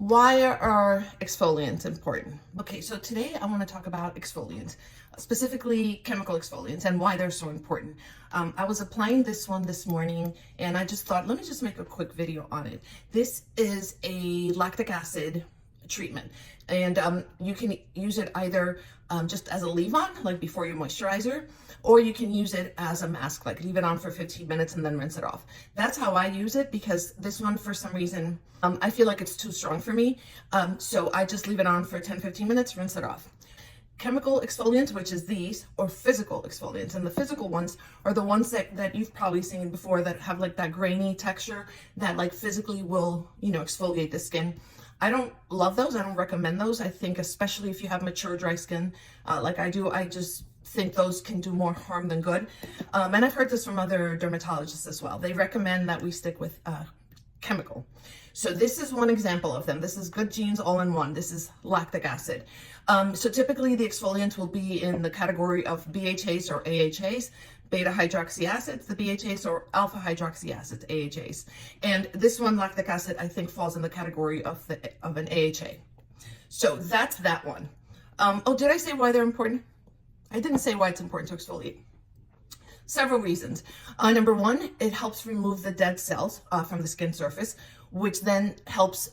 Why are exfoliants important? Okay, so today I want to talk about exfoliants, specifically chemical exfoliants, and why they're so important. I was applying this one this morning and I just thought, let me just make a quick video on it. This is a lactic acid treatment, and you can use it either just as a leave-on, like before your moisturizer, or you can use it as a mask, like leave it on for 15 minutes and then rinse it off. That's how I use it, because this one, for some reason, I feel like it's too strong for me. So I just leave it on for 10-15 minutes, rinse it off. Chemical exfoliants, which is these, or physical exfoliants, and the physical ones are the ones that you've probably seen before, that have like that grainy texture that like physically will, exfoliate the skin. I don't love those. I don't recommend those. I think especially if you have mature dry skin like I do, I just think those can do more harm than good. And I've heard this from other dermatologists as well. They recommend that we stick with chemical. So this is one example of them. This is Good Genes all-in-one. This is lactic acid. So typically the exfoliants will be in the category of BHAs or AHAs, beta hydroxy acids, the BHAs, or alpha hydroxy acids, AHAs. And this one, lactic acid, I think falls in the category of an AHA. So that's that one. Oh, did I say why they're important? I didn't say why it's important to exfoliate. Several reasons. Number one, it helps remove the dead cells from the skin surface, which then helps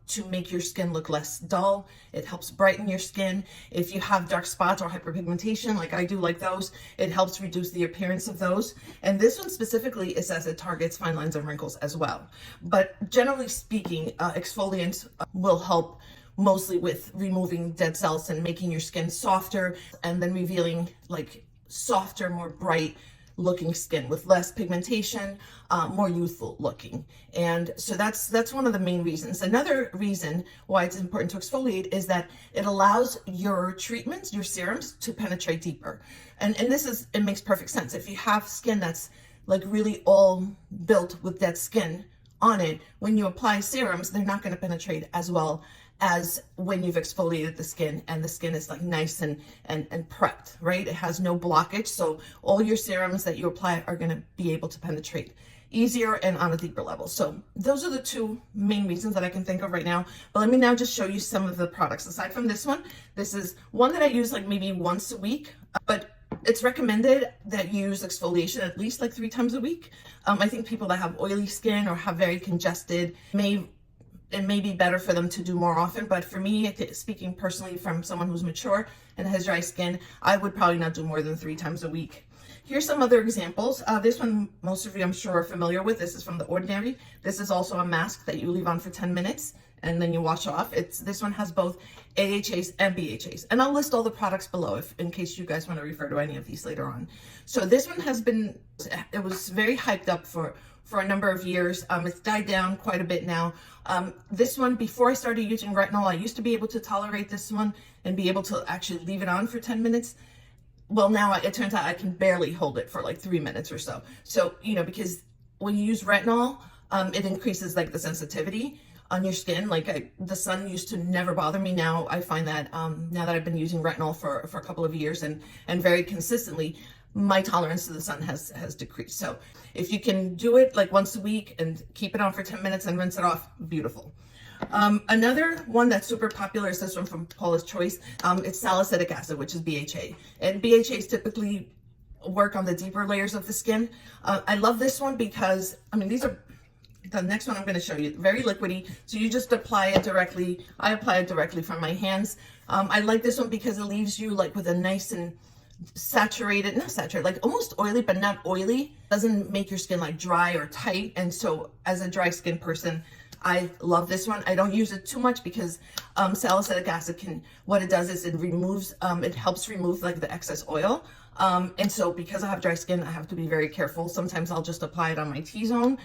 to make your skin look less dull. It helps brighten your skin. If you have dark spots or hyperpigmentation, like I do, like those, it helps reduce the appearance of those. And this one specifically, it says it targets fine lines and wrinkles as well. But generally speaking, exfoliants will help mostly with removing dead cells and making your skin softer, and then revealing like softer, more bright looking skin with less pigmentation, more youthful looking. And so that's one of the main reasons. Another reason why it's important to exfoliate is that it allows your treatments, your serums, to penetrate deeper. And it makes perfect sense. If you have skin that's like really all built with dead skin on it, when you apply serums, they're not going to penetrate as well as when you've exfoliated the skin and the skin is like nice and prepped, right? It has no blockage. So all your serums that you apply are going to be able to penetrate easier and on a deeper level. So those are the two main reasons that I can think of right now. But let me now just show you some of the products. Aside from this one, this is one that I use like maybe once a week, but it's recommended that you use exfoliation at least like 3 times a week. I think people that have oily skin or have very congested it may be better for them to do more often, but for me, speaking personally from someone who's mature and has dry skin, I would probably not do more than 3 times a week. Here's some other examples. This one, most of you I'm sure are familiar with. This is from The Ordinary. This is also a mask that you leave on for 10 minutes and then you wash off. This one has both AHAs and BHAs. And I'll list all the products below in case you guys want to refer to any of these later on. So this one it was very hyped up for a number of years. It's died down quite a bit now. This one, before I started using retinol, I used to be able to tolerate this one and be able to actually leave it on for 10 minutes. Well, now it turns out I can barely hold it for like 3 minutes or so. So, because when you use retinol, it increases like the sensitivity on your skin. Like the sun used to never bother me. Now I find that now that I've been using retinol for a couple of years and very consistently, my tolerance to the sun has decreased. So if you can do it like once a week and keep it on for 10 minutes and rinse it off, beautiful. Another one that's super popular is this one from Paula's Choice. It's salicylic acid, which is BHA. And BHAs typically work on the deeper layers of the skin. I love this one because, these are, the next one I'm going to show you, very liquidy. So you just apply it directly. I apply it directly from my hands. I like this one because it leaves you like with a nice and not saturated, like almost oily, but not oily. Doesn't make your skin like dry or tight. And so as a dry skin person, I love this one. I don't use it too much because salicylic acid what it does is it helps remove like the excess oil. And so because I have dry skin, I have to be very careful. Sometimes I'll just apply it on my T-zone.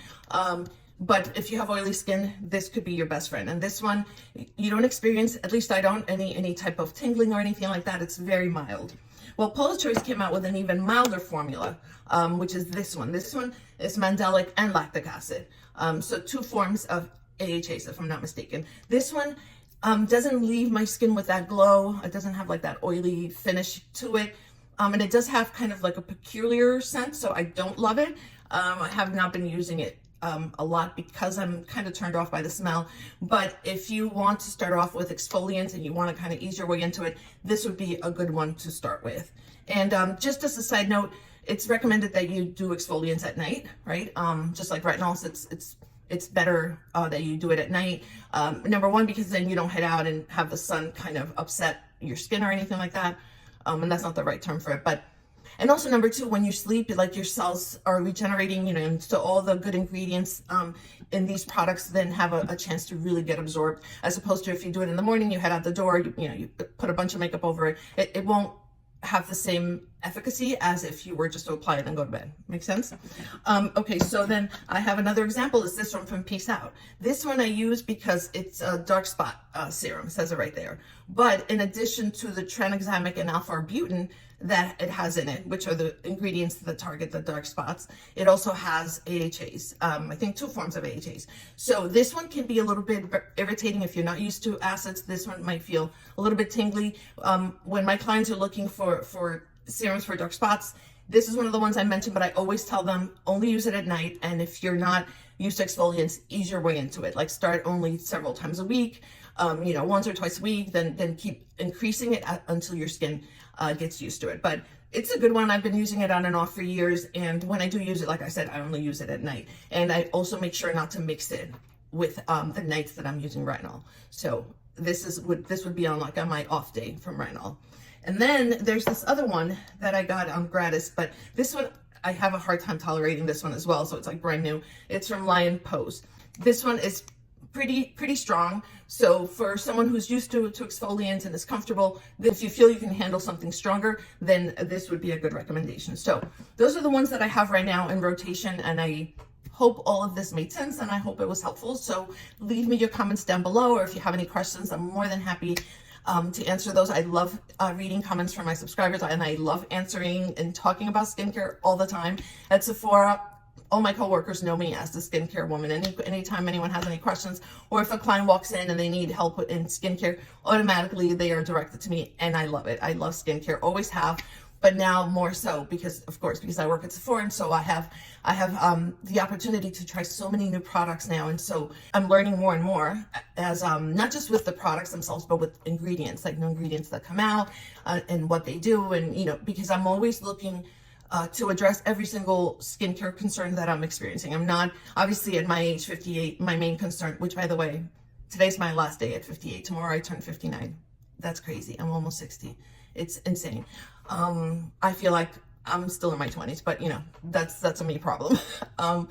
But if you have oily skin, this could be your best friend. And this one, you don't experience, at least I don't, any type of tingling or anything like that. It's very mild. Well, Paula's Choice came out with an even milder formula, which is this one. This one is mandelic and lactic acid. So 2 forms of AHAs, if I'm not mistaken. This one doesn't leave my skin with that glow. It doesn't have like that oily finish to it. And it does have kind of like a peculiar scent, so I don't love it. I have not been using it a lot because I'm kind of turned off by the smell. But if you want to start off with exfoliants and you want to kind of ease your way into it, this would be a good one to start with. And just as a side note, it's recommended that you do exfoliants at night, right? Just like retinols, it's better that you do it at night. Number one, because then you don't head out and have the sun kind of upset your skin or anything like that. And that's not the right term for it, but and also number two, when you sleep, like your cells are regenerating, you know, and so all the good ingredients in these products then have a chance to really get absorbed, as opposed to if you do it in the morning, you head out the door, you put a bunch of makeup over it, it won't have the same efficacy as if you were just to apply it and go to bed. Make sense? Okay, so then I have another example, is this one from Peace Out. This one I use because it's a dark spot serum, it says it right there. But in addition to the tranexamic and alpha-arbutin that it has in it, which are the ingredients that target the dark spots, it also has AHAs, I think 2 forms of AHAs. So this one can be a little bit irritating if you're not used to acids. This one might feel a little bit tingly. When my clients are looking for serums for dark spots, this is one of the ones I mentioned, but I always tell them only use it at night. And if you're not used to exfoliants, ease your way into it. Like start only several times a week, once or twice a week, then keep increasing it until your skin gets used to it. But it's a good one. I've been using it on and off for years. And when I do use it, like I said, I only use it at night. And I also make sure not to mix it with the nights that I'm using retinol. So this would be on my off day from retinol. And then there's this other one that I got on gratis, but this one, I have a hard time tolerating this one as well. So it's like brand new. It's from Lion Pose. This one is pretty strong. So for someone who's used to exfoliants and is comfortable, if you feel you can handle something stronger, then this would be a good recommendation. So those are the ones that I have right now in rotation, and I hope all of this made sense and I hope it was helpful. So leave me your comments down below, or if you have any questions, I'm more than happy to answer those. I love reading comments from my subscribers, and I love answering and talking about skincare all the time. At Sephora, all my coworkers know me as the skincare woman. Anytime anyone has any questions, or if a client walks in and they need help in skincare, automatically they are directed to me, and I love it. I love skincare, always have, but now more so because I work at Sephora, and so I have the opportunity to try so many new products now, and so I'm learning more and more as not just with the products themselves, but with ingredients, like new ingredients that come out and what they do, and because I'm always looking to address every single skincare concern that I'm experiencing. I'm not, obviously at my age, 58, my main concern, which by the way, today's my last day at 58. Tomorrow I turn 59. That's crazy. I'm almost 60. It's insane. I feel like I'm still in my 20s, but that's a me problem. Anyway,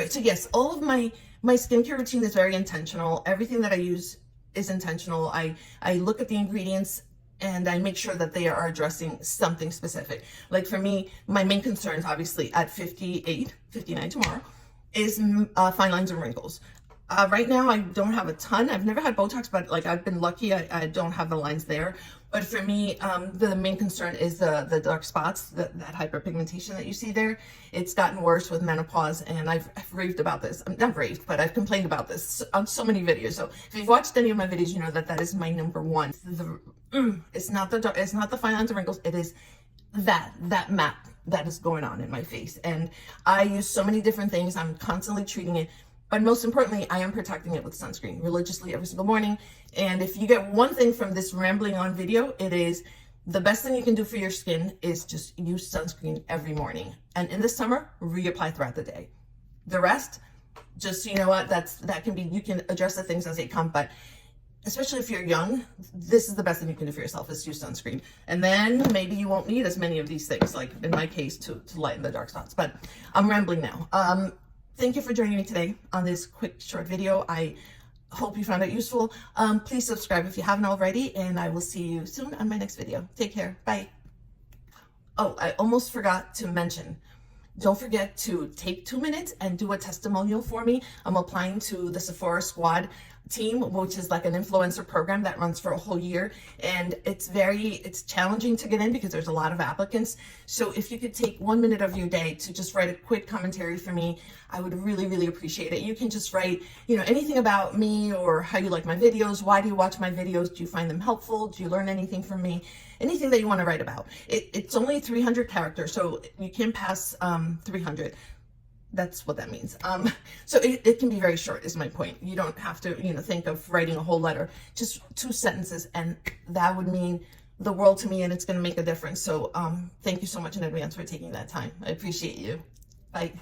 so yes, all of my skincare routine is very intentional. Everything that I use is intentional. I look at the ingredients and I make sure that they are addressing something specific. Like for me, my main concerns, obviously at 58, 59 tomorrow, is fine lines and wrinkles. Right now, I don't have a ton. I've never had Botox, but I've been lucky. I don't have the lines there. But for me, the main concern is the dark spots, that hyperpigmentation that you see there. It's gotten worse with menopause, and I've raved about this. I'm not raved, but I've complained about this on so many videos. So if you've watched any of my videos, you know that is my number one. It's not the fine lines and wrinkles. It is that map that is going on in my face. And I use so many different things. I'm constantly treating it. But most importantly, I am protecting it with sunscreen religiously every single morning. And if you get one thing from this rambling on video, it is the best thing you can do for your skin is just use sunscreen every morning. And in the summer, reapply throughout the day. The rest, just, you can address the things as they come. But especially if you're young, this is the best thing you can do for yourself, is use sunscreen. And then maybe you won't need as many of these things, like in my case, to lighten the dark spots. But I'm rambling now. Thank you for joining me today on this quick, short video. I hope you found it useful. Please subscribe if you haven't already, and I will see you soon on my next video. Take care. Bye. Oh, I almost forgot to mention, don't forget to take 2 minutes and do a testimonial for me. I'm applying to the Sephora Squad team, which is like an influencer program that runs for a whole year, and it's challenging to get in because there's a lot of applicants. So if you could take 1 minute of your day to just write a quick commentary for me, I would really appreciate it. You can just write anything about me, or how you like my videos, why do you watch my videos, do you find them helpful, do you learn anything from me, anything that you want to write about. It's only 300 characters, so you can pass 300. That's what that means. So it can be very short is my point. You don't have to, think of writing a whole letter, just 2 sentences. And that would mean the world to me, and it's going to make a difference. So thank you so much in advance for taking that time. I appreciate you. Bye.